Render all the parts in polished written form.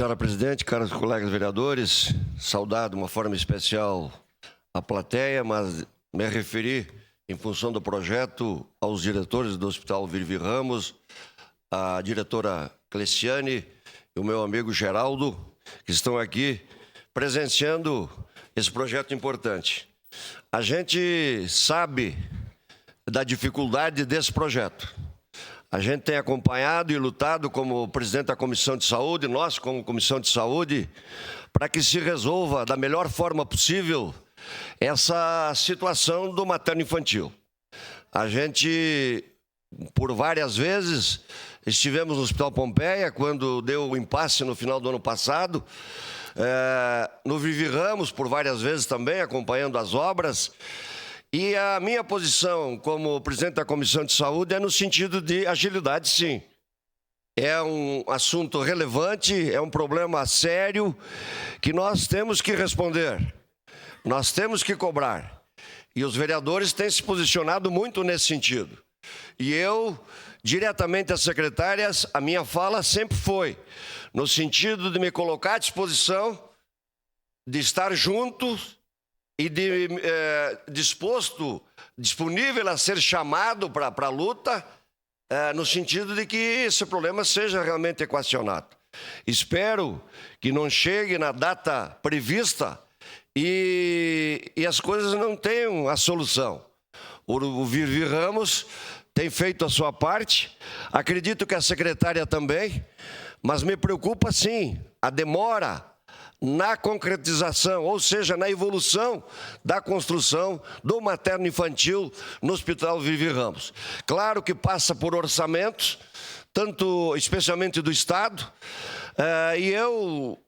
Senhora presidente, caros colegas vereadores, saudar de uma forma especial a plateia, mas me referi, em função do projeto, aos diretores do Hospital Virvi Ramos, a diretora Cleciane e o meu amigo Geraldo, que estão aqui presenciando esse projeto importante. A gente sabe da dificuldade desse projeto. A gente tem acompanhado e lutado como presidente da Comissão de Saúde, nós como Comissão de Saúde, para que se resolva da melhor forma possível essa situação do materno-infantil. A gente, por várias vezes, estivemos no Hospital Pompeia, quando deu o impasse no final do ano passado, no Virvi Ramos, por várias vezes também, acompanhando as obras. E a minha posição como presidente da Comissão de Saúde é no sentido de agilidade, sim. É um assunto relevante, é um problema sério que nós temos que responder, nós temos que cobrar. E os vereadores têm se posicionado muito nesse sentido. E eu, diretamente às secretárias, a minha fala sempre foi no sentido de me colocar à disposição, de estar juntos, e disponível a ser chamado para a luta, no sentido de que esse problema seja realmente equacionado. Espero que não chegue na data prevista e as coisas não tenham a solução. O Virvi Ramos tem feito a sua parte, acredito que a secretária também, mas me preocupa sim a demora na concretização, ou seja, na evolução da construção do materno-infantil no Hospital Virvi Ramos. Claro que passa por orçamentos, especialmente do Estado, e eu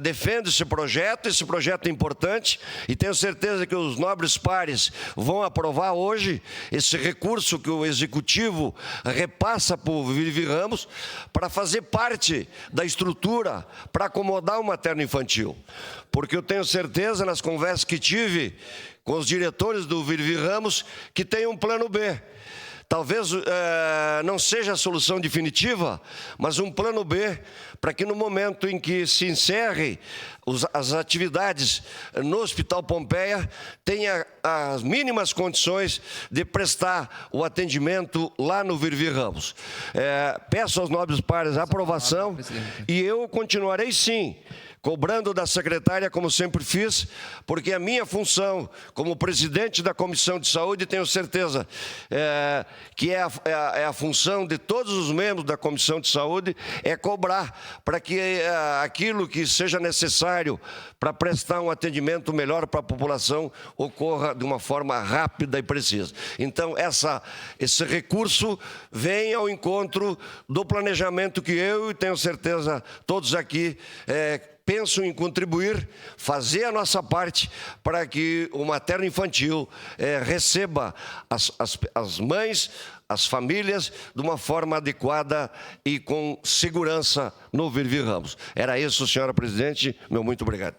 defendo esse projeto é importante, e tenho certeza que os nobres pares vão aprovar hoje esse recurso que o Executivo repassa para o Virvi Ramos para fazer parte da estrutura para acomodar o materno-infantil. Porque eu tenho certeza, nas conversas que tive com os diretores do Virvi Ramos, que tem um plano B. Talvez não seja a solução definitiva, mas um plano B para que no momento em que se encerre as atividades no Hospital Pompeia, tenha as mínimas condições de prestar o atendimento lá no Virvi Ramos. Peço aos nobres pares a aprovação e eu continuarei sim cobrando da secretária, como sempre fiz, porque a minha função como presidente da Comissão de Saúde, tenho certeza que é a função de todos os membros da Comissão de Saúde, é cobrar para que aquilo que seja necessário para prestar um atendimento melhor para a população ocorra de uma forma rápida e precisa. Então, esse recurso vem ao encontro do planejamento que eu e tenho certeza todos aqui penso em contribuir, fazer a nossa parte para que o materno-infantil receba as mães, as famílias, de uma forma adequada e com segurança no Virvi Ramos. Era isso, senhora presidente. Meu muito obrigado.